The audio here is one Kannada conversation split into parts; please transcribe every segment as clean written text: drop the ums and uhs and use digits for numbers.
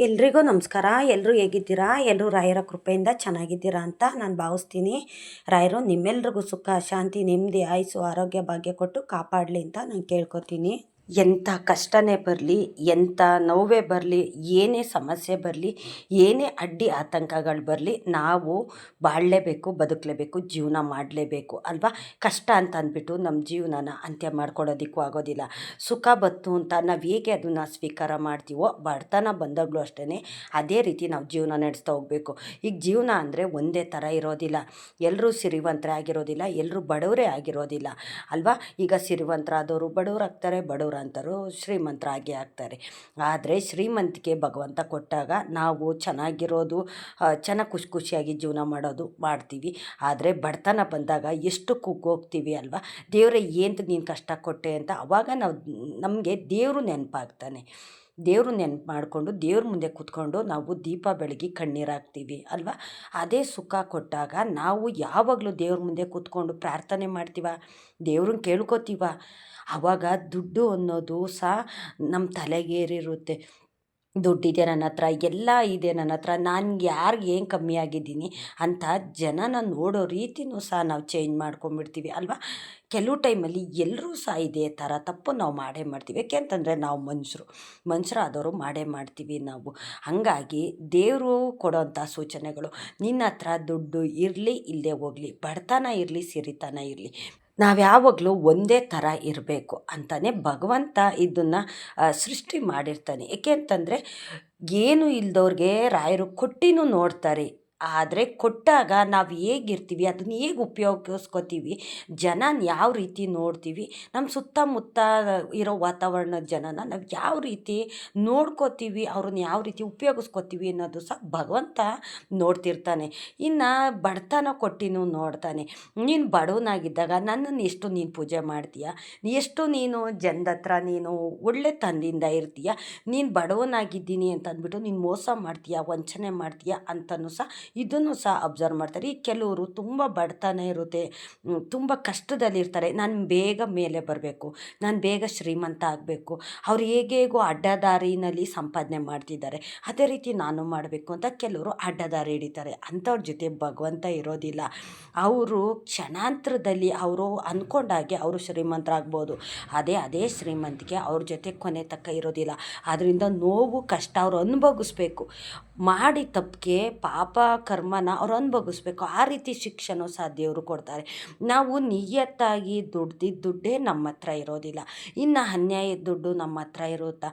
ಎಲ್ರಿಗೂ ನಮಸ್ಕಾರ. ಎಲ್ಲರೂ ಹೇಗಿದ್ದೀರಾ? ಎಲ್ಲರೂ ರಾಯರ ಕೃಪೆಯಿಂದ ಚೆನ್ನಾಗಿದ್ದೀರಾ ಅಂತ ನಾನು ಭಾವಿಸ್ತೀನಿ. ರಾಯರು ನಿಮ್ಮೆಲ್ರಿಗೂ ಸುಖ, ಶಾಂತಿ, ನೆಮ್ಮದಿ, ಆಯುಸ್ಸು, ಆರೋಗ್ಯ, ಭಾಗ್ಯ ಕೊಟ್ಟು ಕಾಪಾಡಲಿ ಅಂತ ನಾನು ಕೇಳ್ಕೊತೀನಿ. ಎಂಥ ಕಷ್ಟನೇ ಬರಲಿ, ಎಂಥ ನೋವೇ ಬರಲಿ, ಏನೇ ಸಮಸ್ಯೆ ಬರಲಿ, ಏನೇ ಅಡ್ಡಿ ಆತಂಕಗಳು ಬರಲಿ, ನಾವು ಬಾಳಲೇಬೇಕು, ಬದುಕಲೇಬೇಕು, ಜೀವನ ಮಾಡಲೇಬೇಕು ಅಲ್ವಾ? ಕಷ್ಟ ಅಂತ ಅಂದ್ಬಿಟ್ಟು ನಮ್ಮ ಜೀವನನ ಅಂತ್ಯ ಮಾಡ್ಕೊಳ್ಳೋದಕ್ಕೂ ಆಗೋದಿಲ್ಲ. ಸುಖ ಬತ್ತು ಅಂತ ನಾವು ಹೇಗೆ ಅದನ್ನು ಸ್ವೀಕಾರ ಮಾಡ್ತೀವೋ, ಬಡತನ ಬಂದಾಗಲೂ ಅಷ್ಟೇ ಅದೇ ರೀತಿ ನಾವು ಜೀವನ ನಡೆಸ್ತಾ ಹೋಗಬೇಕು. ಈಗ ಜೀವನ ಅಂದರೆ ಒಂದೇ ಥರ ಇರೋದಿಲ್ಲ. ಎಲ್ಲರೂ ಸಿರಿವಂತರೇ ಆಗಿರೋದಿಲ್ಲ, ಎಲ್ಲರೂ ಬಡವರೇ ಆಗಿರೋದಿಲ್ಲ ಅಲ್ವಾ? ಈಗ ಸಿರಿವಂತರಾದವರು ಬಡವರಾಗ್ತಾರೆ, ಬಡವರು ಅಂತರು ಶ್ರೀಮಂತರಾಗಿ ಆಗ್ತಾರೆ. ಆದರೆ ಶ್ರೀಮಂತಿಕೆ ಭಗವಂತ ಕೊಟ್ಟಾಗ ನಾವು ಚೆನ್ನಾಗಿರೋದು, ಚೆನ್ನಾಗಿ ಖುಷಿಯಾಗಿ ಜೀವನ ಮಾಡೋದು ಮಾಡ್ತೀವಿ. ಆದರೆ ಬಡತನ ಬಂದಾಗ ಎಷ್ಟು ಕುಗ್ಗೋಗ್ತೀವಿ ಅಲ್ವಾ? ದೇವರೇ ಏನು ನೀನು ಕಷ್ಟ ಕೊಟ್ಟೆ ಅಂತ. ಅವಾಗ ನಮಗೆ ದೇವರು ನೆನಪಾಗ್ತಾನೆ. ದೇವರು ನೆನಪು ಮಾಡಿಕೊಂಡು ದೇವ್ರ ಮುಂದೆ ಕೂತ್ಕೊಂಡು ನಾವು ದೀಪ ಬೆಳಗಿ ಕಣ್ಣೀರಾಗ್ತೀವಿ ಅಲ್ವಾ? ಅದೇ ಸುಖ ಕೊಟ್ಟಾಗ ನಾವು ಯಾವಾಗಲೂ ದೇವ್ರ ಮುಂದೆ ಕೂತ್ಕೊಂಡು ಪ್ರಾರ್ಥನೆ ಮಾಡ್ತೀವ, ದೇವ್ರನ್ನ ಕೇಳ್ಕೊತೀವ. ಆವಾಗ ದುಡ್ಡು ಅನ್ನೋದು ಸಹ ನಮ್ಮ ತಲೆಗೇರಿರುತ್ತೆ. ದುಡ್ಡಿದೆ ನನ್ನ ಹತ್ರ, ಎಲ್ಲ ಇದೆ ನನ್ನ ಹತ್ರ, ನಾನು ಯಾರಿಗೆ ಏನು ಕಮ್ಮಿ ಆಗಿದ್ದೀನಿ ಅಂತ ಜನನ ನೋಡೋ ರೀತಿಯೂ ಸಹ ನಾವು ಚೇಂಜ್ ಮಾಡ್ಕೊಂಬಿಡ್ತೀವಿ ಅಲ್ವಾ? ಕೆಲವು ಟೈಮಲ್ಲಿ ಎಲ್ಲರೂ ಸಹ ಇದೇ ಥರ ತಪ್ಪು ನಾವು ಮಾಡೇ ಮಾಡ್ತೀವಿ. ಯಾಕೆಂತಂದರೆ ನಾವು ಮನುಷ್ಯರಾದವರು ಮಾಡೇ ಮಾಡ್ತೀವಿ ನಾವು. ಹಾಗಾಗಿ ದೇವರು ಕೊಡೋಂಥ ಸೂಚನೆಗಳು, ನಿನ್ನ ಹತ್ರ ದುಡ್ಡು ಇರಲಿ ಇಲ್ಲದೆ ಹೋಗಲಿ, ಬಡತನ ಇರಲಿ ಸಿರಿತನ ಇರಲಿ, ನಾವು ಯಾವಾಗಲೂ ಒಂದೇ ಥರ ಇರಬೇಕು ಅಂತಲೇ ಭಗವಂತ ಇದನ್ನು ಸೃಷ್ಟಿ ಮಾಡಿರ್ತಾನೆ. ಏಕೆ ಅಂತಂದರೆ ಏನು ಇಲ್ದವ್ರಿಗೆ ರಾಯರು ಕೊಟ್ಟಿನೂ ನೋಡ್ತಾರೆ. ಆದರೆ ಕೊಟ್ಟಾಗ ನಾವು ಹೇಗಿರ್ತೀವಿ, ಅದನ್ನು ಹೇಗೆ ಉಪಯೋಗಿಸ್ಕೋತೀವಿ, ಜನನ ಯಾವ ರೀತಿ ನೋಡ್ತೀವಿ, ನಮ್ಮ ಸುತ್ತಮುತ್ತ ಇರೋ ವಾತಾವರಣದ ಜನನ ನಾವು ಯಾವ ರೀತಿ ನೋಡ್ಕೋತೀವಿ, ಅವ್ರನ್ನ ಯಾವ ರೀತಿ ಉಪಯೋಗಿಸ್ಕೋತೀವಿ ಅನ್ನೋದು ಸಹ ಭಗವಂತ ನೋಡ್ತಿರ್ತಾನೆ. ಇನ್ನು ಬಡತನ ಕೊಟ್ಟಿನೂ ನೋಡ್ತಾನೆ. ನೀನು ಬಡವನಾಗಿದ್ದಾಗ ನನ್ನನ್ನು ಎಷ್ಟು ನೀನು ಪೂಜೆ ಮಾಡ್ತೀಯ, ಎಷ್ಟು ನೀನು ಜನದ ಹತ್ರ ನೀನು ಒಳ್ಳೆ ತಂದಿಂದ ಇರ್ತೀಯ, ನೀನು ಬಡವನಾಗಿದ್ದೀನಿ ಅಂತ ಅಂದ್ಬಿಟ್ಟು ನೀನು ಮೋಸ ಮಾಡ್ತೀಯ, ವಂಚನೆ ಮಾಡ್ತೀಯ ಅಂತಲೂ ಸಹ ಇದನ್ನು ಸಹ ಅಬ್ಸರ್ವ್ ಮಾಡ್ತಾರೆ. ಈ ಕೆಲವರು ತುಂಬ ಬಡತನ ಇರುತ್ತೆ, ತುಂಬ ಕಷ್ಟದಲ್ಲಿರ್ತಾರೆ. ನಾನು ಬೇಗ ಮೇಲೆ ಬರಬೇಕು, ನಾನು ಬೇಗ ಶ್ರೀಮಂತ ಆಗಬೇಕು, ಅವ್ರು ಹೇಗೇಗೋ ಅಡ್ಡದಾರಿನಲ್ಲಿ ಸಂಪಾದನೆ ಮಾಡ್ತಿದ್ದಾರೆ, ಅದೇ ರೀತಿ ನಾನು ಮಾಡಬೇಕು ಅಂತ ಕೆಲವರು ಅಡ್ಡದಾರಿ ಹಿಡಿತಾರೆ. ಅಂಥವ್ರ ಜೊತೆ ಭಗವಂತ ಇರೋದಿಲ್ಲ. ಅವರು ಕ್ಷಣಾಂತರದಲ್ಲಿ ಅವರು ಅಂದ್ಕೊಂಡಾಗೆ ಅವರು ಶ್ರೀಮಂತರಾಗ್ಬೋದು. ಅದೇ ಶ್ರೀಮಂತಿಕೆ ಅವ್ರ ಜೊತೆ ಕೊನೆ ತನಕ ಇರೋದಿಲ್ಲ. ಆದ್ದರಿಂದ ನೋವು ಕಷ್ಟ ಅವರು ಅನುಭವಿಸ್ಬೇಕು. ಮಾಡಿ ತಪ್ಪಿಗೆ ಪಾಪ ಕರ್ಮನ ಅವ್ರು ಅನುಭವಿಸ್ಬೇಕು. ಆ ರೀತಿ ಶಿಕ್ಷೆನೂ ಸಹ ದೇವರು ಕೊಡ್ತಾರೆ. ನಾವು ನಿಯತ್ತಾಗಿ ದುಡ್ಡೇ ನಮ್ಮ ಹತ್ರ ಇರೋದಿಲ್ಲ, ಇನ್ನು ಅನ್ಯಾಯದ ದುಡ್ಡು ನಮ್ಮ ಹತ್ರ ಇರುತ್ತಾ?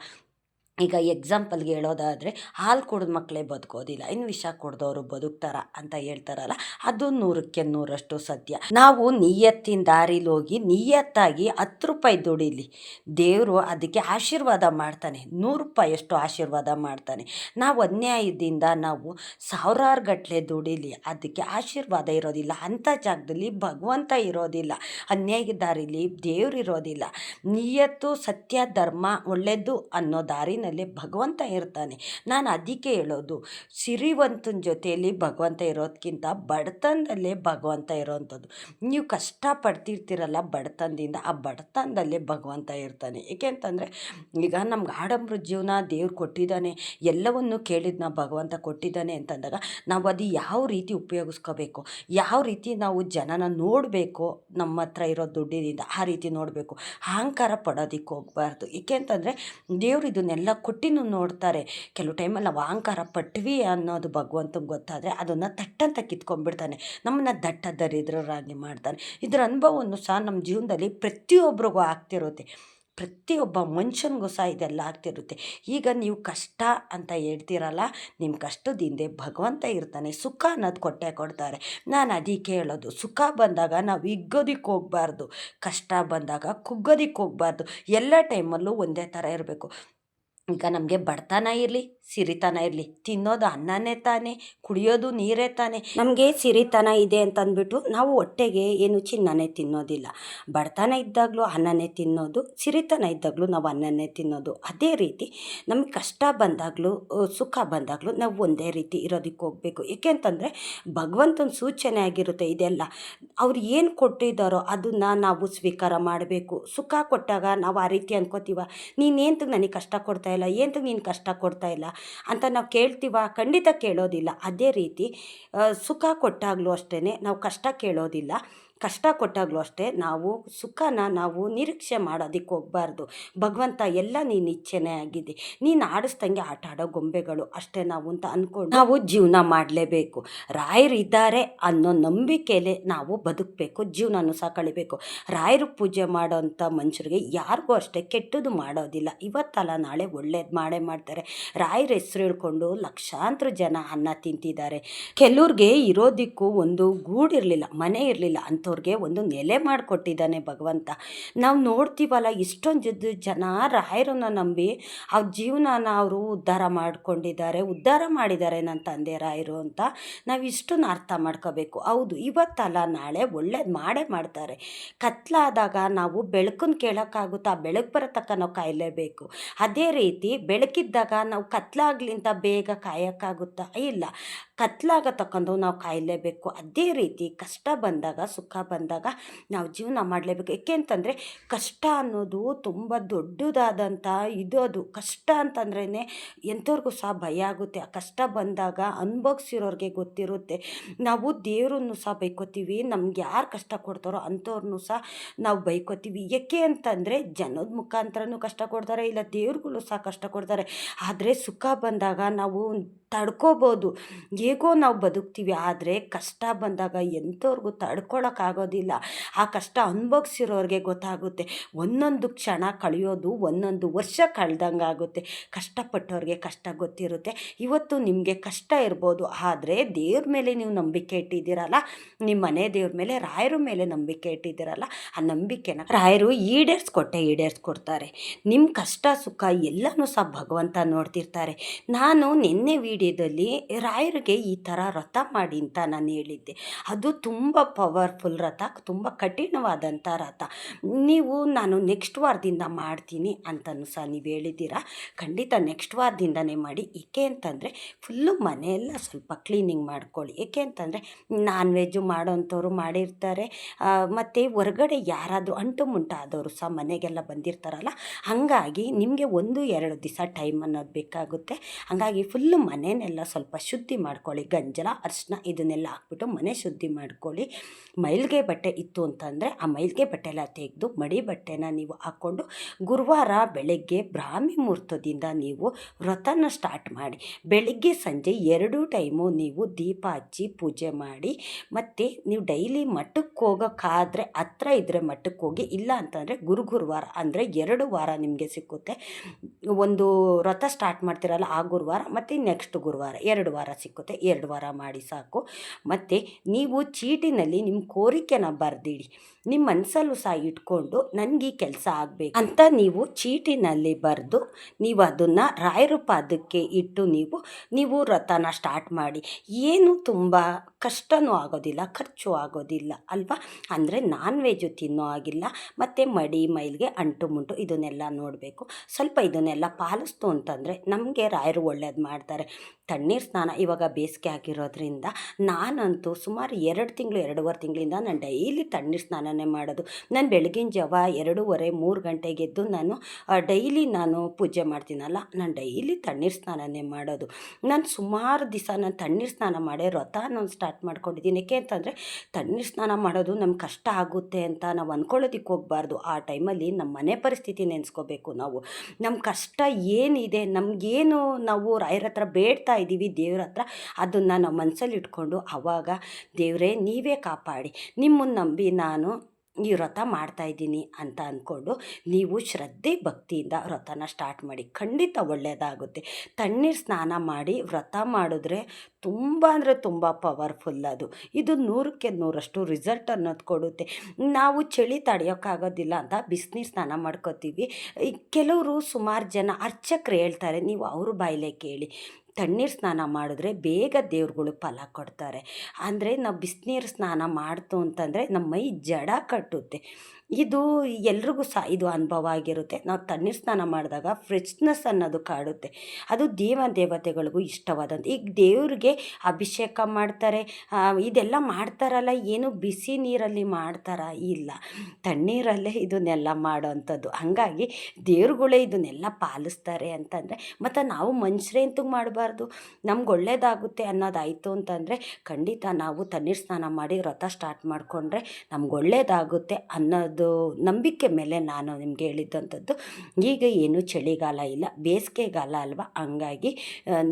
ಈಗ ಎಕ್ಸಾಂಪಲ್ಗೆ ಹೇಳೋದಾದರೆ, ಹಾಲು ಕುಡಿದ ಮಕ್ಕಳೇ ಬದುಕೋದಿಲ್ಲ, ಇನ್ನು ವಿಷ ಕುಡ್ದವರು ಬದುಕ್ತಾರ ಅಂತ ಹೇಳ್ತಾರಲ್ಲ, ಅದು 100ಕ್ಕೆ 100ರಷ್ಟು ಸತ್ಯ. ನಾವು ನಿಯತ್ತಿನ ದಾರಿಲಿ ಹೋಗಿ ನಿಯತ್ತಾಗಿ 10 ರೂಪಾಯಿ ದುಡಿಲಿ, ದೇವರು ಅದಕ್ಕೆ ಆಶೀರ್ವಾದ ಮಾಡ್ತಾನೆ, 100 ರೂಪಾಯಿಯಷ್ಟು ಆಶೀರ್ವಾದ ಮಾಡ್ತಾನೆ. ನಾವು ಅನ್ಯಾಯದಿಂದ ನಾವು ಸಾವಿರಾರು ಗಟ್ಟಲೆ ದುಡಿಲಿ, ಅದಕ್ಕೆ ಆಶೀರ್ವಾದ ಇರೋದಿಲ್ಲ. ಅಂಥ ಜಾಗದಲ್ಲಿ ಭಗವಂತ ಇರೋದಿಲ್ಲ, ಅನ್ಯಾಯದ ದಾರಿಲಿ ದೇವ್ರು ಇರೋದಿಲ್ಲ. ನಿಯತ್ತು, ಸತ್ಯ, ಧರ್ಮ, ಒಳ್ಳೆಯದು ಅನ್ನೋ ದಾರಿನಲ್ಲಿ ಭಗವಂತ ಇರ್ತಾನೆ. ನಾನು ಅದಕ್ಕೆ ಹೇಳೋದು, ಸಿರಿವಂತನ ಜೊತೆಯಲ್ಲಿ ಭಗವಂತ ಇರೋದಕ್ಕಿಂತ ಬಡತನದಲ್ಲೇ ಭಗವಂತ ಇರೋವಂಥದ್ದು. ನೀವು ಕಷ್ಟಪಡ್ತಿರ್ತೀರಲ್ಲ ಬಡತನದಿಂದ, ಆ ಬಡತನದಲ್ಲೇ ಭಗವಂತ ಇರ್ತಾನೆ. ಏಕೆ ಅಂತಂದರೆ ಈಗ ನಮ್ಗೆ ಆಡಂಬರ ಜೀವನ ದೇವ್ರು ಕೊಟ್ಟಿದ್ದಾನೆ, ಎಲ್ಲವನ್ನು ಕೇಳಿದ್ನ ಭಗವಂತ ಕೊಟ್ಟಿದ್ದಾನೆ ಅಂತಂದಾಗ ನಾವು ಅದು ಯಾವ ರೀತಿ ಉಪಯೋಗಿಸ್ಕೋಬೇಕು, ಯಾವ ರೀತಿ ನಾವು ಜನನ ನೋಡಬೇಕು, ನಮ್ಮ ಹತ್ರ ಇರೋ ದುಡ್ಡಿನಿಂದ ಆ ರೀತಿ ನೋಡಬೇಕು. ಅಹಂಕಾರ ಪಡೋದಕ್ಕೆ ಹೋಗಬಾರ್ದು. ಏಕೆ ಅಂತಂದರೆ ದೇವ್ರು ಇದನ್ನೆಲ್ಲ ಕೊಟ್ಟಿನೂ ನೋಡ್ತಾರೆ. ಕೆಲವು ಟೈಮಲ್ಲಿ ನಾವು ಅಹಂಕಾರ ಪಟ್ವಿ ಅನ್ನೋದು ಭಗವಂತಂಗೆ ಗೊತ್ತಾದರೆ ಅದನ್ನು ತಟ್ಟಂತ ಕಿತ್ಕೊಂಡ್ಬಿಡ್ತಾನೆ, ನಮ್ಮನ್ನು ದಟ್ಟ ದರಿದ್ರರಾಗಿ ಮಾಡ್ತಾನೆ. ಇದರ ಅನುಭವವನ್ನು ಸಹ ನಮ್ಮ ಜೀವನದಲ್ಲಿ ಪ್ರತಿಯೊಬ್ಬರಿಗೂ ಆಗ್ತಿರುತ್ತೆ, ಪ್ರತಿಯೊಬ್ಬ ಮನುಷ್ಯನಿಗೂ ಸಹ ಇದೆಲ್ಲ ಆಗ್ತಿರುತ್ತೆ. ಈಗ ನೀವು ಕಷ್ಟ ಅಂತ ಹೇಳ್ತೀರಲ್ಲ, ನಿಮ್ಮ ಕಷ್ಟದಿಂದ ಭಗವಂತ ಇರ್ತಾನೆ, ಸುಖ ಅನ್ನೋದು ಕೊಟ್ಟೆ ಕೊಡ್ತಾರೆ. ನಾನು ಅದಕ್ಕೆ ಹೇಳೋದು, ಸುಖ ಬಂದಾಗ ನಾವು ಹಿಗ್ಗೋದಕ್ಕೆ ಹೋಗಬಾರ್ದು, ಕಷ್ಟ ಬಂದಾಗ ಕುಗ್ಗೋದಕ್ಕೆ ಹೋಗಬಾರ್ದು. ಎಲ್ಲ ಟೈಮಲ್ಲೂ ಒಂದೇ ಥರ ಇರಬೇಕು. ಈಗ ನಮಗೆ ಬಡತನ ಇರಲಿ ಸಿರಿತನ ಇರಲಿ, ತಿನ್ನೋದು ಅನ್ನನೇ ತಾನೇ, ಕುಡಿಯೋದು ನೀರೇ ತಾನೇ. ನಮಗೆ ಸಿರಿತನ ಇದೆ ಅಂತಂದ್ಬಿಟ್ಟು ನಾವು ಹೊಟ್ಟೆಗೆ ಏನು ಚಿನ್ನನೇ ತಿನ್ನೋದಿಲ್ಲ. ಬಡತನ ಇದ್ದಾಗಲೂ ಅನ್ನನೇ ತಿನ್ನೋದು, ಸಿರಿತನ ಇದ್ದಾಗಲೂ ನಾವು ಅನ್ನನೇ ತಿನ್ನೋದು. ಅದೇ ರೀತಿ ನಮಗೆ ಕಷ್ಟ ಬಂದಾಗಲೂ ಸುಖ ಬಂದಾಗಲೂ ನಾವು ಒಂದೇ ರೀತಿ ಇರೋದಕ್ಕೆ ಹೋಗಬೇಕು. ಏಕೆ ಅಂತಂದರೆ ಭಗವಂತನ ಸೂಚನೆ ಆಗಿರುತ್ತೆ ಇದೆಲ್ಲ. ಅವ್ರು ಏನು ಕೊಟ್ಟಿದ್ದಾರೋ ಅದನ್ನು ನಾವು ಸ್ವೀಕಾರ ಮಾಡಬೇಕು. ಸುಖ ಕೊಟ್ಟಾಗ ನಾವು ಆ ರೀತಿ ಅನ್ಕೋತೀವ, ನೀನೇಂತ ನನಗೆ ಕಷ್ಟ ಕೊಡ್ತಾ ಇಲ್ಲ, ಏನಕ್ಕೆ ನೀನು ಕಷ್ಟ ಕೊಡ್ತಾ ಇಲ್ಲ ಅಂತ ನಾವು ಕೇಳ್ತೀವ? ಖಂಡಿತ ಕೇಳೋದಿಲ್ಲ. ಅದೇ ರೀತಿ ಸುಖ ಕೊಟ್ಟಾಗಲೂ ಅಷ್ಟೇ ನಾವು ಕಷ್ಟ ಕೇಳೋದಿಲ್ಲ. ಕಷ್ಟ ಕೊಟ್ಟಾಗಲೂ ಅಷ್ಟೇ ನಾವು ಸುಖನ ನಾವು ನಿರೀಕ್ಷೆ ಮಾಡೋದಕ್ಕೆ ಹೋಗಬಾರ್ದು. ಭಗವಂತ ಎಲ್ಲ ನೀನು ಇಚ್ಛೆನೇ ಆಗಿದೆ, ನೀನು ಆಡಿಸ್ದಂಗೆ ಆಟ ಆಡೋ ಗೊಂಬೆಗಳು ಅಷ್ಟೇ ನಾವು ಅಂತ ಅಂದ್ಕೊಂಡು ನಾವು ಜೀವನ ಮಾಡಲೇಬೇಕು. ರಾಯರು ಇದ್ದಾರೆ ಅನ್ನೋ ನಂಬಿಕೆಯಲ್ಲೇ ನಾವು ಬದುಕಬೇಕು, ಜೀವನನೂ ಸಹ ಕಳಿಬೇಕು. ರಾಯರು ಪೂಜೆ ಮಾಡೋಂಥ ಮನುಷ್ಯರಿಗೆ ಯಾರಿಗೂ ಅಷ್ಟೇ ಕೆಟ್ಟದ್ದು ಮಾಡೋದಿಲ್ಲ. ಇವತ್ತಲ್ಲ ನಾಳೆ ಒಳ್ಳೇದು ಮಾಡೇ ಮಾಡ್ತಾರೆ. ರಾಯರ ಹೆಸರು ಹೇಳ್ಕೊಂಡು ಲಕ್ಷಾಂತರ ಜನ ಅನ್ನ ತಿಂತಿದ್ದಾರೆ. ಕೆಲವ್ರಿಗೆ ಇರೋದಕ್ಕೂ ಒಂದು ಗೂಡಿರಲಿಲ್ಲ, ಮನೆ ಇರಲಿಲ್ಲ, ಅಂಥವ್ರಿಗೆ ಒಂದು ನೆಲೆ ಮಾಡಿಕೊಟ್ಟಿದ್ದಾನೆ ಭಗವಂತ. ನಾವು ನೋಡ್ತೀವಲ್ಲ, ಇಷ್ಟೊಂದು ಜನ ರಾಯರನ್ನ ನಂಬಿ ಅವ್ರ ಜೀವನನ ಅವರು ಉದ್ಧಾರ ಮಾಡ್ಕೊಂಡಿದ್ದಾರೆ, ಉದ್ಧಾರ ಮಾಡಿದ್ದಾರೆ ನನ್ನ ತಂದೆ ರಾಯರು ಅಂತ ನಾವು ಇಷ್ಟನ್ನು ಅರ್ಥ ಮಾಡ್ಕೋಬೇಕು. ಹೌದು, ಇವತ್ತಲ್ಲ ನಾಳೆ ಒಳ್ಳೇದು ಮಾಡೇ ಮಾಡ್ತಾರೆ. ಕತ್ಲಾದಾಗ ನಾವು ಬೆಳಕನ್ನು ಕೇಳೋಕ್ಕಾಗುತ್ತಾ? ಬೆಳಕು ಬರೋ ತನಕ ನಾವು ಕಾಯಲೇಬೇಕು. ಅದೇ ರೀತಿ ಬೆಳಕಿದ್ದಾಗ ನಾವು ಕತ್ಲಾಗ್ಲಿಂತ ಬೇಗ ಕಾಯೋಕ್ಕಾಗುತ್ತಾ? ಇಲ್ಲ, ಕತ್ಲಾಗ ತಕೊಂಡು ನಾವು ಕಾಯಲೇಬೇಕು. ಅದೇ ರೀತಿ ಕಷ್ಟ ಬಂದಾಗ, ಸುಖ ಬಂದಾಗ ನಾವು ಜೀವನ ಮಾಡಲೇಬೇಕು. ಏಕೆ ಅಂತಂದರೆ ಕಷ್ಟ ಅನ್ನೋದು ತುಂಬ ದೊಡ್ಡದಾದಂಥ ಅದು ಕಷ್ಟ ಅಂತಂದ್ರೇ ಎಂಥವ್ರಿಗೂ ಸಹ ಭಯ ಆಗುತ್ತೆ. ಆ ಕಷ್ಟ ಬಂದಾಗ ಅನುಭವಿಸಿರೋರಿಗೆ ಗೊತ್ತಿರುತ್ತೆ. ನಾವು ದೇವ್ರನ್ನು ಸಹ ಬೈಕೋತೀವಿ, ನಮ್ಗೆ ಯಾರು ಕಷ್ಟ ಕೊಡ್ತಾರೋ ಅಂಥವ್ರನ್ನೂ ಸಹ ನಾವು ಬೈಕೋತೀವಿ. ಏಕೆ ಅಂತಂದರೆ ಜನದ ಮುಖಾಂತರನೂ ಕಷ್ಟ ಕೊಡ್ತಾರೆ, ಇಲ್ಲ ದೇವ್ರುಗಳು ಸಹ ಕಷ್ಟ ಕೊಡ್ತಾರೆ. ಆದರೆ ಸುಖ ಬಂದಾಗ ನಾವು ತಡ್ಕೋಬೋದು, ಹೇಗೋ ನಾವು ಬದುಕ್ತೀವಿ. ಆದರೆ ಕಷ್ಟ ಬಂದಾಗ ಎಂಥವ್ರಿಗೂ ತಡ್ಕೊಳಕ್ಕಾಗೋದಿಲ್ಲ. ಆ ಕಷ್ಟ ಅನುಭವಿಸಿರೋರಿಗೆ ಗೊತ್ತಾಗುತ್ತೆ. ಒಂದೊಂದು ಕ್ಷಣ ಕಳೆಯೋದು ಒಂದೊಂದು ವರ್ಷ ಕಳೆದಂಗೆ ಆಗುತ್ತೆ. ಕಷ್ಟಪಟ್ಟವ್ರಿಗೆ ಕಷ್ಟ ಗೊತ್ತಿರುತ್ತೆ. ಇವತ್ತು ನಿಮಗೆ ಕಷ್ಟ ಇರ್ಬೋದು, ಆದರೆ ದೇವ್ರ ಮೇಲೆ ನೀವು ನಂಬಿಕೆ ಇಟ್ಟಿದ್ದೀರಲ್ಲ, ನಿಮ್ಮ ಮನೆ ದೇವ್ರ ಮೇಲೆ, ರಾಯರ ಮೇಲೆ ನಂಬಿಕೆ ಇಟ್ಟಿದ್ದೀರಲ್ಲ, ಆ ನಂಬಿಕೆನ ರಾಯರು ಈಡೇರಿಸ್ಕೊಡ್ತಾರೆ. ನಿಮ್ಮ ಕಷ್ಟ ಸುಖ ಎಲ್ಲನೂ ಸಹ ಭಗವಂತ ನೋಡ್ತಿರ್ತಾರೆ. ನಾನು ನಿನ್ನೆ ವಿಡಿಯೋದಲ್ಲಿ ರಾಯರಿಗೆ ಈ ಥರ ವ್ರತ ಮಾಡಿ ಅಂತ ನಾನು ಹೇಳಿದ್ದೆ. ಅದು ತುಂಬ ಪವರ್ಫುಲ್ ವ್ರತ, ತುಂಬ ಕಠಿಣವಾದಂಥ ವ್ರತ. ನಾನು ನೆಕ್ಸ್ಟ್ ವಾರದಿಂದ ಮಾಡ್ತೀನಿ ಅಂತಲೂ ಸಹ ನೀವು ಹೇಳಿದ್ದೀರಾ. ಖಂಡಿತ ನೆಕ್ಸ್ಟ್ ವಾರದಿಂದನೇ ಮಾಡಿ. ಏಕೆ ಅಂತಂದರೆ ಫುಲ್ಲು ಮನೆಯೆಲ್ಲ ಸ್ವಲ್ಪ ಕ್ಲೀನಿಂಗ್ ಮಾಡ್ಕೊಳ್ಳಿ. ಏಕೆ ಅಂತಂದರೆ ನಾನ್ ವೆಜ್ಜು ಮಾಡೋಂಥವ್ರು ಮಾಡಿರ್ತಾರೆ, ಮತ್ತು ಹೊರಗಡೆ ಯಾರಾದರೂ ಅಂಟು ಮುಂಟಾದವರು ಸಹ ಮನೆಗೆಲ್ಲ ಬಂದಿರ್ತಾರಲ್ಲ, ಹಾಗಾಗಿ ನಿಮಗೆ 1-2 ದಿವಸ ಟೈಮ್ ಅನ್ನೋದು ಬೇಕಾಗುತ್ತೆ. ಹಾಗಾಗಿ ಫುಲ್ಲು ಮನೆಯೆಲ್ಲ ಸ್ವಲ್ಪ ಶುದ್ಧಿ ಮಾಡ್ಕೊಳ್ಳಿ. ಗಂಜಲ, ಅರಿಶಿನ ಇದನ್ನೆಲ್ಲ ಹಾಕ್ಬಿಟ್ಟು ಮನೆ ಶುದ್ಧಿ ಮಾಡ್ಕೊಳ್ಳಿ. ಮೈಲಿಗೆ ಬಟ್ಟೆ ಇತ್ತು ಅಂತಂದರೆ ಆ ಮೈಲಿಗೆ ಬಟ್ಟೆ ಎಲ್ಲ ತೆಗೆದು ಮಡಿ ಬಟ್ಟೆನ ನೀವು ಹಾಕ್ಕೊಂಡು ಗುರುವಾರ ಬೆಳಗ್ಗೆ ಬ್ರಾಹ್ಮಿ ಮುಹೂರ್ತದಿಂದ ನೀವು ವ್ರತನ ಸ್ಟಾರ್ಟ್ ಮಾಡಿ. ಬೆಳಗ್ಗೆ ಸಂಜೆ 2 ಟೈಮು ನೀವು ದೀಪ ಹಚ್ಚಿ ಪೂಜೆ ಮಾಡಿ. ಮತ್ತು ನೀವು ಡೈಲಿ ಮಠಕ್ಕೆ ಹೋಗೋಕ್ಕಾದರೆ ಹತ್ರ ಇದ್ದರೆ ಮಠಕ್ಕೆ ಹೋಗಿ, ಇಲ್ಲ ಅಂತಂದರೆ ಗುರುವಾರ ಅಂದರೆ 2 ವಾರ ನಿಮಗೆ ಸಿಕ್ಕುತ್ತೆ. ಒಂದು ವ್ರತ ಸ್ಟಾರ್ಟ್ ಮಾಡ್ತೀರಲ್ಲ ಆ ಗುರುವಾರ ಮತ್ತು ನೆಕ್ಸ್ಟ್ ಗುರುವಾರ 2 ವಾರ ಸಿಕ್ಕುತ್ತೆ. 2 ವಾರ ಮಾಡಿ ಸಾಕು. ಮತ್ತು ನೀವು ಚೀಟಿನಲ್ಲಿ ನಿಮ್ಮ ಕೋರಿಕೆನ ಬರೆದಿಡಿ. ನಿಮ್ಮ ಮನಸ್ಸಲ್ಲೂ ಸಹ ಇಟ್ಕೊಂಡು ನನಗೆ ಈ ಕೆಲಸ ಆಗಬೇಕು ಅಂತ ನೀವು ಚೀಟಿನಲ್ಲಿ ಬರೆದು ನೀವು ಅದನ್ನು ರಾಯರ ಪಾದಕ್ಕೆ ಇಟ್ಟು ನೀವು ವ್ರತನ ಸ್ಟಾರ್ಟ್ ಮಾಡಿ. ಏನು ತುಂಬ ಕಷ್ಟವೂ ಆಗೋದಿಲ್ಲ, ಖರ್ಚು ಆಗೋದಿಲ್ಲ ಅಲ್ವಾ? ಅಂದರೆ ನಾನ್ ವೆಜ್ಜು ತಿನ್ನೋ ಆಗಿಲ್ಲ, ಮತ್ತು ಮಡಿ ಮೈಲಿಗೆ ಅಂಟು ಮುಂಟು ಇದನ್ನೆಲ್ಲ ನೋಡಬೇಕು. ಸ್ವಲ್ಪ ಇದನ್ನೆಲ್ಲ ಪಾಲಿಸ್ತು ಅಂತಂದರೆ ನಮಗೆ ರಾಯರು ಒಳ್ಳೇದು ಮಾಡ್ತಾರೆ. ತಣ್ಣೀರು ಸ್ನಾನ ಇವಾಗ ಬೇಸಿಗೆ ಆಗಿರೋದ್ರಿಂದ ನಾನಂತೂ ಸುಮಾರು 2 ತಿಂಗಳು 2.5 ತಿಂಗಳಿಂದ ನಾನು ಡೈಲಿ ತಣ್ಣೀರು ಸ್ನಾನನೇ ಮಾಡೋದು. ನಾನು ಬೆಳಗಿನ ಜಾವ 2:30-3 ಗಂಟೆಗೆ ಎದ್ದು ನಾನು ಪೂಜೆ ಮಾಡ್ತೀನಲ್ಲ, ನಾನು ಡೈಲಿ ತಣ್ಣೀರು ಸ್ನಾನನೇ ಮಾಡೋದು. ನಾನು ಸುಮಾರು ದಿವಸ ನಾನು ತಣ್ಣೀರು ಸ್ನಾನ ಮಾಡೇ ವ್ರತ ನಾನು ಸ್ಟಾರ್ಟ್ ಮಾಡ್ಕೊಂಡಿದ್ದೀನಿ. ಏಕೆ ಅಂತಂದರೆ ತಣ್ಣೀರು ಸ್ನಾನ ಮಾಡೋದು ನಮ್ಗೆ ಕಷ್ಟ ಆಗುತ್ತೆ ಅಂತ ನಾವು ಅಂದ್ಕೊಳ್ಳೋದಕ್ಕೆ ಹೋಗಬಾರ್ದು. ಆ ಟೈಮಲ್ಲಿ ನಮ್ಮ ಮನೆ ಪರಿಸ್ಥಿತಿ ನೆನೆಸ್ಕೋಬೇಕು. ನಮ್ಮ ಕಷ್ಟ ಏನಿದೆ, ನಮಗೇನು ನಾವು ರಾಯರ ಹತ್ರ ಬೇಡ್ತಾ ಇದ್ದೀವಿ ದೇವ್ರ ಹತ್ರ, ಅದನ್ನು ನಾವು ಮನಸ್ಸಲ್ಲಿ ಇಟ್ಕೊಂಡು ಆವಾಗ ದೇವರೇ ನೀವೇ ಕಾಪಾಡಿ, ನಿಮ್ಮನ್ನು ನಂಬಿ ನಾನು ಈ ವ್ರತ ಮಾಡ್ತಾಯಿದ್ದೀನಿ ಅಂತ ಅಂದ್ಕೊಂಡು ನೀವು ಶ್ರದ್ಧೆ ಭಕ್ತಿಯಿಂದ ವ್ರತನ ಸ್ಟಾರ್ಟ್ ಮಾಡಿ. ಖಂಡಿತ ಒಳ್ಳೆಯದಾಗುತ್ತೆ. ತಣ್ಣೀರು ಸ್ನಾನ ಮಾಡಿ ವ್ರತ ಮಾಡಿದ್ರೆ ತುಂಬ ಅಂದರೆ ತುಂಬ ಪವರ್ಫುಲ್ ಅದು. ಇದು 100ಕ್ಕೆ 100ರಷ್ಟು ರಿಸಲ್ಟ್ ಅನ್ನೋದು ಕೊಡುತ್ತೆ. ನಾವು ಚಳಿ ತಡೆಯೋಕ್ಕಾಗೋದಿಲ್ಲ ಅಂತ ಬಿಸಿನೀರು ಸ್ನಾನ ಮಾಡ್ಕೋತೀವಿ. ಕೆಲವರು ಸುಮಾರು ಜನ ಅರ್ಚಕರು ಹೇಳ್ತಾರೆ, ನೀವು ಅವ್ರ ಬಾಯಲ್ಲೇ ಕೇಳಿ. ತಣ್ಣೀರು ಸ್ನಾನ ಮಾಡಿದ್ರೆ ಬೇಗ ದೇವ್ರುಗಳು ಫಲ ಕೊಡ್ತಾರೆ. ಅಂದರೆ ನಾವು ಬಿಸಿನೀರು ಸ್ನಾನ ಮಾಡ್ತು ಅಂತಂದರೆ ನಮ್ಮ ಮೈ ಜಡ ಕಟ್ಟುತ್ತೆ. ಇದು ಎಲ್ರಿಗೂ ಸಹ ಇದು ಅನುಭವ ಆಗಿರುತ್ತೆ. ನಾವು ತಣ್ಣೀರು ಸ್ನಾನ ಮಾಡಿದಾಗ ಫ್ರೆಶ್ನೆಸ್ ಅನ್ನೋದು ಕಾಡುತ್ತೆ. ಅದು ದೇವತೆಗಳಿಗೂ ಇಷ್ಟವಾದಂಥ. ಈಗ ದೇವ್ರಿಗೆ ಅಭಿಷೇಕ ಮಾಡ್ತಾರೆ. ಇದೆಲ್ಲ ಮಾಡ್ತಾರಲ್ಲ, ಏನು ಬಿಸಿ ನೀರಲ್ಲಿ ಮಾಡ್ತಾರಾ? ಇಲ್ಲ, ತಣ್ಣೀರಲ್ಲೇ ಇದನ್ನೆಲ್ಲ ಮಾಡೋವಂಥದ್ದು. ಹಾಗಾಗಿ ದೇವ್ರುಗಳೇ ಇದನ್ನೆಲ್ಲ ಪಾಲಿಸ್ತಾರೆ ಅಂತಂದರೆ, ಮತ್ತು ನಾವು ಮನುಷ್ಯರೇ ಅಂತೂ ಮಾಡಬಾರ್ದು. ನಮ್ಗೆ ಒಳ್ಳೇದಾಗುತ್ತೆ ಅನ್ನೋದಾಯಿತು ಅಂತಂದರೆ ಖಂಡಿತ ನಾವು ತಣ್ಣೀರು ಸ್ನಾನ ಮಾಡಿ ವ್ರತ ಸ್ಟಾರ್ಟ್ ಮಾಡಿಕೊಂಡ್ರೆ ನಮ್ಗೆ ಒಳ್ಳೇದಾಗುತ್ತೆ ಅನ್ನೋದು ನಂಬಿಕೆ ಮೇಲೆ ನಾನು ನಿಮ್ಗೆ ಹೇಳಿದ್ದಂಥದ್ದು. ಈಗ ಏನು ಚಳಿಗಾಲ ಇಲ್ಲ, ಬೇಸಿಗೆಗಾಲ ಅಲ್ವಾ, ಹಂಗಾಗಿ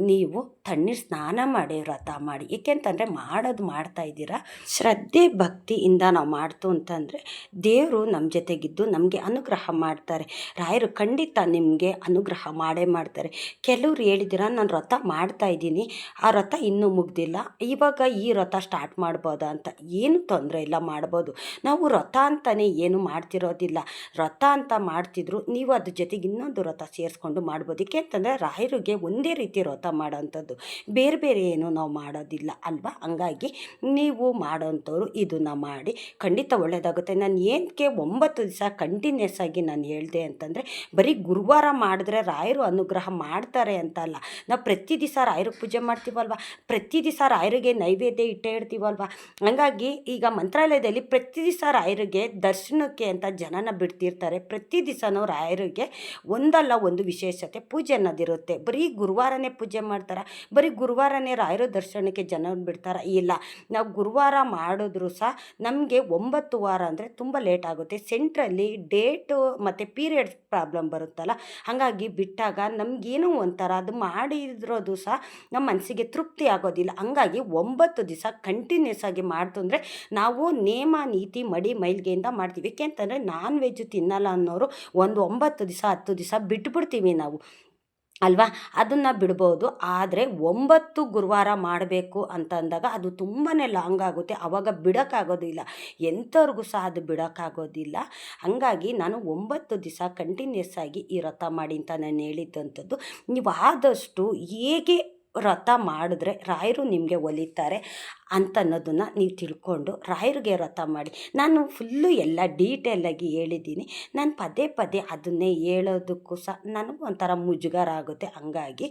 ನೀವು ತಣ್ಣೀರು ಸ್ನಾನ ಮಾಡಿ ವ್ರತ ಮಾಡಿ. ಏಕೆಂತಂದರೆ ಮಾಡೋದು ಮಾಡ್ತಾ ಇದ್ದೀರಾ, ಶ್ರದ್ಧೆ ಭಕ್ತಿಯಿಂದ ನಾವು ಮಾಡ್ತು ಅಂತಂದರೆ ದೇವರು ನಮ್ಮ ಜೊತೆಗಿದ್ದು ನಮಗೆ ಅನುಗ್ರಹ ಮಾಡ್ತಾರೆ. ರಾಯರು ಖಂಡಿತ ನಿಮಗೆ ಅನುಗ್ರಹ ಮಾಡೇ ಮಾಡ್ತಾರೆ. ಕೆಲವ್ರು ಹೇಳಿದ್ದೀರಾ, ನಾನು ವ್ರತ ಮಾಡ್ತಾ ಇದ್ದೀನಿ, ಆ ವ್ರತ ಇನ್ನೂ ಮುಗ್ದಿಲ್ಲ, ಇವಾಗ ಈ ವ್ರತ ಸ್ಟಾರ್ಟ್ ಮಾಡ್ಬೋದಾ ಅಂತ. ಏನು ತೊಂದರೆ ಇಲ್ಲ, ಮಾಡ್ಬೋದು. ನಾವು ವ್ರತ ಅಂತಲೇ ಏನು ಮಾಡ್ತಿರೋದಿಲ್ಲ, ವ್ರತ ಅಂತ ಮಾಡ್ತಿದ್ರು ನೀವು ಅದ್ರ ಜೊತೆಗೆ ಇನ್ನೊಂದು ವ್ರತ ಸೇರಿಸ್ಕೊಂಡು ಮಾಡ್ಬೋದು. ಏಕೆಂತಂದರೆ ರಾಯರಿಗೆ ಒಂದೇ ರೀತಿ ವ್ರತ ಮಾಡೋವಂಥದ್ದು, ಬೇರೆ ಬೇರೆ ಏನು ನಾವು ಮಾಡೋದಿಲ್ಲ ಅಲ್ವಾ. ಹಂಗಾಗಿ ನೀವು ಮಾಡೋವಂಥವ್ರು ಇದನ್ನು ಮಾಡಿ, ಖಂಡಿತ ಒಳ್ಳೆಯದಾಗುತ್ತೆ. ನಾನು ಏನಕ್ಕೆ 9 ದಿವಸ ಕಂಟಿನ್ಯೂಸ್ ಆಗಿ ನಾನು ಹೇಳಿದೆ ಅಂತಂದರೆ, ಬರೀ ಗುರುವಾರ ಮಾಡಿದ್ರೆ ರಾಯರು ಅನುಗ್ರಹ ಮಾಡ್ತಾರೆ ಅಂತ ಅಲ್ಲ. ನಾವು ಪ್ರತಿ ದಿವಸ ರಾಯರಿಗೆ ಪೂಜೆ ಮಾಡ್ತೀವಲ್ವ, ಪ್ರತಿ ದಿವಸ ರಾಯರಿಗೆ ನೈವೇದ್ಯ ಇಟ್ಟೇ ಇಡ್ತೀವಲ್ವ. ಹಂಗಾಗಿ ಈಗ ಮಂತ್ರಾಲಯದಲ್ಲಿ ಪ್ರತಿ ದಿವಸ ರಾಯರಿಗೆ ದರ್ಶನಕ್ಕೆ ಅಂತ ಜನನ ಬಿಡ್ತಿರ್ತಾರೆ. ಪ್ರತಿ ದಿವಸನೂ ರಾಯರಿಗೆ ಒಂದಲ್ಲ ಒಂದು ವಿಶೇಷತೆ ಪೂಜೆ ಅನ್ನೋದಿರುತ್ತೆ. ಬರೀ ಗುರುವಾರನೇ ಪೂಜೆ ಮಾಡ್ತಾರೆ, ಬರೀ ಗುರುವಾರನೇ ರಾಯರ ದರ್ಶನಕ್ಕೆ ಜನ ಬಿಡ್ತಾರೆ? ಇಲ್ಲ, ನಾವು ಗುರುವಾರ ಮಾಡಿದ್ರು ಸಹ ನಮಗೆ 9 ವಾರ ಅಂದರೆ ತುಂಬ ಲೇಟ್ ಆಗುತ್ತೆ. ಸೆಂಟ್ರಲ್ಲಿ ಡೇಟು ಮತ್ತು ಪೀರಿಯಡ್ಸ್ ಪ್ರಾಬ್ಲಮ್ ಬರುತ್ತಲ್ಲ, ಹಾಗಾಗಿ ಬಿಟ್ಟಾಗ ನಮಗೇನೋ ಒಂಥರ ಅದು ಮಾಡಿರೋದು ಸಹ ನಮ್ಮ ಮನಸ್ಸಿಗೆ ತೃಪ್ತಿ ಆಗೋದಿಲ್ಲ. ಹಂಗಾಗಿ 9 ದಿವಸ ಕಂಟಿನ್ಯೂಸ್ ಆಗಿ ಮಾಡ್ತು ಅಂದರೆ ನಾವು ನೇಮ ನೀತಿ ಮಡಿ ಮೈಲ್ಗೆಯಿಂದ ಮಾಡ್ತೀವಿ. ಏಕೆಂತಂದರೆ ನಾನ್ ವೆಜ್ ತಿನ್ನಲ್ಲ ಅನ್ನೋರು ಒಂದು 9 ದಿವಸ 10 ದಿವಸ ಬಿಟ್ಬಿಡ್ತೀವಿ ನಾವು ಅಲ್ವಾ. ಅದನ್ನು ಬಿಡ್ಬೋದು. ಆದರೆ 9 ಗುರುವಾರ ಮಾಡಬೇಕು ಅಂತಂದಾಗ ಅದು ತುಂಬಾ ಲಾಂಗ್ ಆಗುತ್ತೆ, ಆವಾಗ ಬಿಡೋಕ್ಕಾಗೋದಿಲ್ಲ, ಎಂಥವ್ರಿಗೂ ಸಹ ಅದು ಬಿಡೋಕ್ಕಾಗೋದಿಲ್ಲ. ಹಾಗಾಗಿ ನಾನು 9 ದಿವಸ ಕಂಟಿನ್ಯೂಸ್ ಆಗಿ ಈ ವ್ರತ ಮಾಡಿ ಅಂತ ನಾನು ಹೇಳಿದ್ದಂಥದ್ದು. ನೀವು ಆದಷ್ಟು ಹೇಗೆ ವ್ರತ ಮಾಡಿದ್ರೆ ರಾಯರು ನಿಮಗೆ ಒಲಿತಾರೆ ಅಂತ ಅನ್ನೋದನ್ನು ನೀವು ತಿಳ್ಕೊಂಡು ರಾಯರಿಗೆ ವ್ರತ ಮಾಡಿ. ನಾನು ಫುಲ್ಲು ಎಲ್ಲ ಡೀಟೇಲಾಗಿ ಹೇಳಿದ್ದೀನಿ. ನಾನು ಪದೇ ಪದೇ ಅದನ್ನೇ ಹೇಳೋದಕ್ಕೂ ಸಹ ನನಗೂ ಒಂಥರ ಮುಜುಗರ ಆಗುತ್ತೆ. ಹಂಗಾಗಿ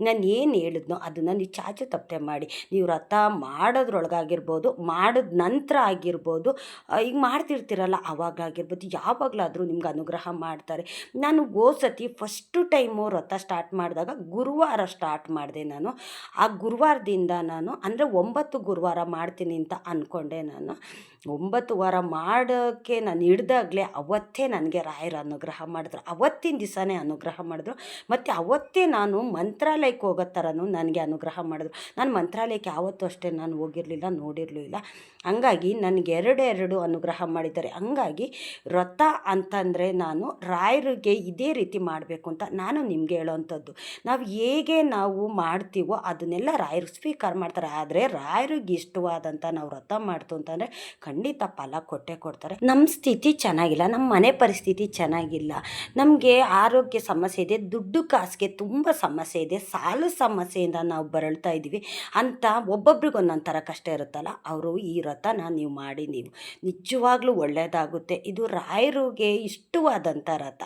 ನಾನು ಏನು ಹೇಳಿದ್ನೋ ಅದನ್ನು ನೀವು ಚಾಚು ತಪ್ಪದೆ ಮಾಡಿ. ನೀವು ವ್ರತ ಮಾಡೋದ್ರೊಳಗಾಗಿರ್ಬೋದು, ಮಾಡಿದ ನಂತರ ಆಗಿರ್ಬೋದು, ಈಗ ಮಾಡ್ತಿರ್ತೀರಲ್ಲ ಅವಾಗಾಗಿರ್ಬೋದು, ಯಾವಾಗಲಾದರೂ ನಿಮ್ಗೆ ಅನುಗ್ರಹ ಮಾಡ್ತಾರೆ. ನಾನು ಸತಿ ಫಸ್ಟು ಟೈಮು ವ್ರತ ಸ್ಟಾರ್ಟ್ ಮಾಡಿದಾಗ ಗುರುವಾರ ಸ್ಟಾರ್ಟ್ ಮಾಡಿದೆ ನಾನು. ಆ ಗುರುವಾರದಿಂದ ನಾನು ಅಂದರೆ 9 ಗುರುವಾರ ಮಾಡ್ತೀನಿ ಅಂತ ಅಂದ್ಕೊಂಡೆ. ನಾನು 9 ವಾರ ಮಾಡೋಕ್ಕೆ ನಾನು ಹಿಡ್ದಾಗಲೇ ಅವತ್ತೇ ನನಗೆ ರಾಯರ ಅನುಗ್ರಹ ಮಾಡಿದ್ರು. ಅವತ್ತಿನ ದಿವಸನೇ ಅನುಗ್ರಹ ಮಾಡಿದ್ರು. ಮತ್ತು ಅವತ್ತೇ ನಾನು ಮಂತ್ರಾಲಯಕ್ಕೆ ಹೋಗೋ ಥರನೂ ನನಗೆ ಅನುಗ್ರಹ ಮಾಡಿದ್ರು. ನಾನು ಮಂತ್ರಾಲಯಕ್ಕೆ ಯಾವತ್ತೂ ಅಷ್ಟೇ ನಾನು ಹೋಗಿರಲಿಲ್ಲ, ನೋಡಿರಲಿಲ್ಲ. ಹಂಗಾಗಿ ನನಗೆ ಎರಡು ಅನುಗ್ರಹ ಮಾಡಿದ್ದಾರೆ. ಹಂಗಾಗಿ ವ್ರತ ಅಂತಂದರೆ ನಾನು ರಾಯರಿಗೆ ಇದೇ ರೀತಿ ಮಾಡಬೇಕು ಅಂತ ನಾನು ನಿಮಗೆ ಹೇಳೋವಂಥದ್ದು. ನಾವು ಹೇಗೆ ನಾವು ಮಾಡ್ತೀವೋ ಅದನ್ನೆಲ್ಲ ರಾಯರು ಸ್ವೀಕಾರ ಮಾಡ್ತಾರೆ. ಆದರೆ ರಾಯರಿಗೆ ಇಷ್ಟವಾದಂಥ ನಾವು ವ್ರತ ಮಾಡ್ತು ಅಂತಂದರೆ ಖಂಡಿತ ಫಲ ಕೊಟ್ಟೇ ಕೊಡ್ತಾರೆ. ನಮ್ಮ ಸ್ಥಿತಿ ಚೆನ್ನಾಗಿಲ್ಲ, ನಮ್ಮ ಮನೆ ಪರಿಸ್ಥಿತಿ ಚೆನ್ನಾಗಿಲ್ಲ, ನಮಗೆ ಆರೋಗ್ಯ ಸಮಸ್ಯೆ ಇದೆ, ದುಡ್ಡು ಕಾಸಿಗೆ ತುಂಬ ಸಮಸ್ಯೆ ಇದೆ, ಸಾಲ ಸಮಸ್ಯೆಯಿಂದ ನಾವು ಬರಳ್ತಾ ಇದ್ದೀವಿ ಅಂತ ಒಬ್ಬೊಬ್ರಿಗೆ ಒಂದೊಂದು ಥರ ಕಷ್ಟ ಇರುತ್ತಲ್ಲ, ಅವರು ಈ ವ್ರತನ ನೀವು ಮಾಡಿ, ನೀವು ನಿಜವಾಗ್ಲೂ ಒಳ್ಳೆಯದಾಗುತ್ತೆ. ಇದು ರಾಯರಿಗೆ ಇಷ್ಟವಾದಂಥ ವ್ರತ.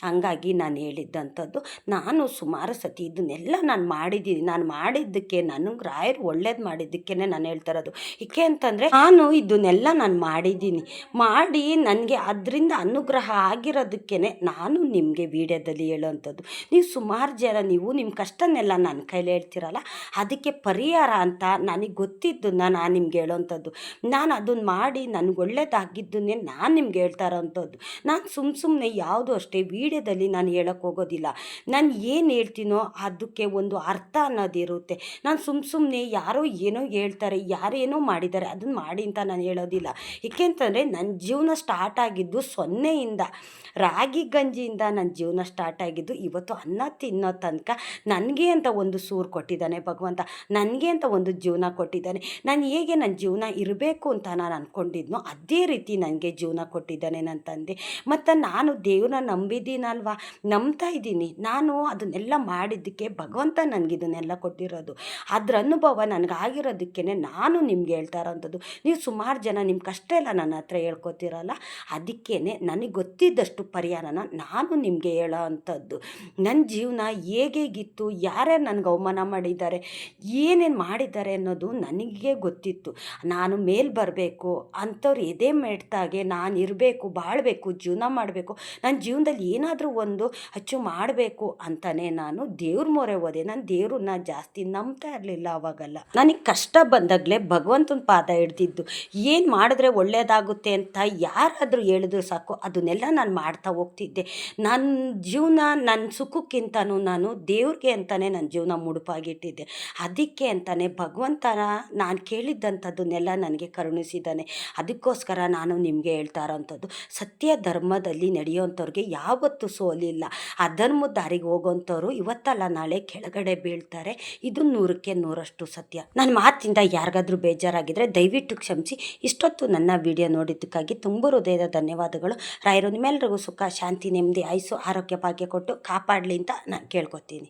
ಹಂಗಾಗಿ ನಾನು ಹೇಳಿದ್ದಂಥದ್ದು, ನಾನು ಸುಮಾರು ಸತಿ ಇದನ್ನೆಲ್ಲ ನಾನು ಮಾಡಿದ್ದೀನಿ. ನಾನು ಮಾಡಿದ್ದಕ್ಕೆ ನನಗೆ ರಾಯರು ಒಳ್ಳೇದು ಮಾಡಿದ್ದಕ್ಕೆ ನಾನು ಹೇಳ್ತಾ ಇರೋದು. ಏಕೆ ಅಂತಂದರೆ ನಾನು ಇದನ್ನೆಲ್ಲ ನಾನು ಮಾಡಿದ್ದೀನಿ, ಮಾಡಿ ನನಗೆ ಅದರಿಂದ ಅನುಗ್ರಹ ಆಗಿರೋದಕ್ಕೇ ನಾನು ನಿಮಗೆ ವಿಡಿಯೋದಲ್ಲಿ ಹೇಳೋವಂಥದ್ದು. ನೀವು ಸುಮಾರು ಜನ ನೀವು ನಿಮ್ಮ ಕಷ್ಟನೆಲ್ಲ ನನ್ನ ಕೈಲಿ ಹೇಳ್ತೀರಲ್ಲ, ಅದಕ್ಕೆ ಪರಿಹಾರ ಅಂತ ನನಗೆ ಗೊತ್ತಿದ್ದನ್ನು ನಾನು ನಿಮ್ಗೆ ಹೇಳೋವಂಥದ್ದು. ನಾನು ಅದನ್ನು ಮಾಡಿ ನನಗೆ ಒಳ್ಳೇದಾಗಿದ್ದನ್ನೇ ನಾನು ನಿಮ್ಗೆ ಹೇಳ್ತಾ ಇರೋವಂಥದ್ದು. ನಾನು ಸುಮ್ಮನೆ ಯಾವುದು ಅಷ್ಟೇ ವಿಡಿಯೋದಲ್ಲಿ ನಾನು ಹೇಳೋಕ್ಕೆ ಹೋಗೋದಿಲ್ಲ. ನಾನು ಏನು ಹೇಳ್ತೀನೋ ಅದಕ್ಕೆ ಒಂದು ಅರ್ಥ ಅನ್ನೋದಿರುತ್ತೆ. ನಾನು ಸುಮ್ಮನೆ ಯಾರೋ ಏನೋ ಹೇಳ್ತಾರೆ, ಯಾರೇನೋ ಮಾಡಿದ್ದಾರೆ ಅದನ್ನು ಮಾಡಿ ಅಂತ ನಾನು ಹೇಳೋದಿಲ್ಲ. ಏಕೆಂತಂದರೆ ನನ್ನ ಜೀವನ ಸ್ಟಾರ್ಟ್ ಆಗಿದ್ದು 0ಇಂದ, ರಾಗಿ ಗಂಜಿಯಿಂದ ನನ್ನ ಜೀವನ ಸ್ಟಾರ್ಟ್ ಆಗಿದ್ದು. ಇವತ್ತು ಅನ್ನ ತಿನ್ನೋ ತನಕ ನನಗೆ ಅಂತ ಒಂದು ಸೂರು ಕೊಟ್ಟಿದ್ದಾನೆ ಭಗವಂತ, ನನಗೆ ಅಂತ ಒಂದು ಜೀವನ ಕೊಟ್ಟಿದ್ದಾನೆ. ನಾನು ಹೇಗೆ ನನ್ನ ಜೀವನ ಇರಬೇಕು ಅಂತ ನಾನು ಅಂದ್ಕೊಂಡಿದ್ನೋ ಅದೇ ರೀತಿ ನನಗೆ ಜೀವನ ಕೊಟ್ಟಿದ್ದಾನೆ ನನ್ನ ತಂದೆ. ಮತ್ತು ನಾನು ದೇವ್ರನ್ನ ನಂಬಿದ್ದೀನಲ್ವ, ನಂಬ್ತಾ ಇದ್ದೀನಿ. ನಾನು ಅದನ್ನೆಲ್ಲ ಮಾಡಿದ್ದಕ್ಕೆ ಭಗವಂತ ನನಗೆ ಇದನ್ನೆಲ್ಲ ಕೊಟ್ಟಿರೋದು. ಅದ್ರ ಅನುಭವ ನನಗಾಗಿರೋದಕ್ಕೇ ನಾನು ನಿಮ್ಗೆ ಹೇಳ್ತಾ ಇರೋವಂಥದ್ದು. ನೀವು ಸುಮಾರು ಜನ ನಿಮ್ಮ ಕಷ್ಟ ಎಲ್ಲ ನನ್ನ ಹತ್ರ ಹೇಳ್ಕೊತಿರಲ್ಲ, ಅದಕ್ಕೇ ನನಗೆ ಗೊತ್ತಿದ್ದಷ್ಟು ಪರಿಹಾರನ ನಾನು ನಿಮಗೆ ಹೇಳೋ ಅಂಥದ್ದು. ನನ್ನ ಜೀವನ ಹೇಗೇಗಿತ್ತು, ಯಾರ್ಯಾರು ನನಗೆ ಅವಮಾನ ಮಾಡಿದ್ದಾರೆ, ಏನೇನು ಮಾಡಿದ್ದಾರೆ ಅನ್ನೋದು ನನಗೆ ಗೊತ್ತಿತ್ತು. ನಾನು ಮೇಲೆ ಬರಬೇಕು, ಅಂಥವ್ರು ಎದೆ ಮೆಟ್ಟಾಗೆ ನಾನು ಇರಬೇಕು, ಬಾಳಬೇಕು, ಜೀವನ ಮಾಡಬೇಕು, ನನ್ನ ಜೀವನದಲ್ಲಿ ಏನಾದರೂ ಒಂದು ಅಚೀವ್ ಮಾಡಬೇಕು ಅಂತಲೇ ನಾನು ದೇವ್ರ ಮೊರೆ ಹೋದೆ. ನಾನು ದೇವ್ರನ್ನ ಜಾಸ್ತಿ ನಂಬ್ತಾ ಇರಲಿಲ್ಲ ಅವಾಗೆಲ್ಲ. ನನಗೆ ಕಷ್ಟ ಬಂದಾಗಲೇ ಭಗವಂತನ ಪಾದ ಹಿಡ್ದಿದ್ದು. ಏನು ಮಾಡಿದ್ರೆ ಒಳ್ಳೆಯದಾಗುತ್ತೆ ಅಂತ ಯಾರಾದರೂ ಹೇಳಿದ್ರು ಸಾಕು, ಅದನ್ನೆಲ್ಲ ನಾನು ಮಾಡ್ತಾ ಹೋಗ್ತಿದ್ದೆ. ನನ್ನ ಜೀವನ ನನ್ನ ಸುಖಕ್ಕಿಂತನೂ ನಾನು ದೇವ್ರಿಗೆ ಅಂತಲೇ ನನ್ನ ಜೀವನ ಮುಡುಪಾಗಿಟ್ಟಿದ್ದೆ. ಅದಕ್ಕೆ ಅಂತಲೇ ಭಗವಂತನ ನಾನು ಕೇಳಿದ್ದಂಥದ್ದನ್ನೆಲ್ಲ ನನಗೆ ಕರುಣಿಸಿದ್ದಾನೆ. ಅದಕ್ಕೋಸ್ಕರ ನಾನು ನಿಮಗೆ ಹೇಳ್ತಾ ಇರೋವಂಥದ್ದು, ಸತ್ಯ ಧರ್ಮದಲ್ಲಿ ನಡೆಯೋವಂಥವ್ರಿಗೆ ಯಾವತ್ತೂ ಸೋಲಿಲ್ಲ. ಅಧರ್ಮದ ದಾರಿಗೆ ಹೋಗೋವಂಥವ್ರು ಇವತ್ತಲ್ಲ ನಾಳೆ ಕೆಳಗಡೆ ಬೀಳ್ತಾರೆ. ಇದು 100ಕ್ಕೆ 100ರಷ್ಟು ಸತ್ಯ. ನನ್ನ ಮಾತಿಂದ ಯಾರಿಗಾದ್ರೂ ಬೇಜಾರಾಗಿದ್ದರೆ ದಯವಿಟ್ಟು ಕ್ಷಮಿಸಿ. ಇಷ್ಟೊತ್ತು ನನ್ನ ವಿಡಿಯೋ ನೋಡಿದ್ದಕ್ಕಾಗಿ ತುಂಬ ಹೃದಯದ ಧನ್ಯವಾದಗಳು. ರಾಯರು ನಿಮ್ಮೆಲ್ಲರಿಗೂ ಸುಖ, ಶಾಂತಿ, ನೆಮ್ಮದಿ, ಆಯುಸ್ಸು, ಆರೋಗ್ಯ ಭಾಗ್ಯ ಕೊಟ್ಟು ಕಾಪಾಡಲಿ ಅಂತ ನಾನು ಕೇಳ್ಕೊತೀನಿ.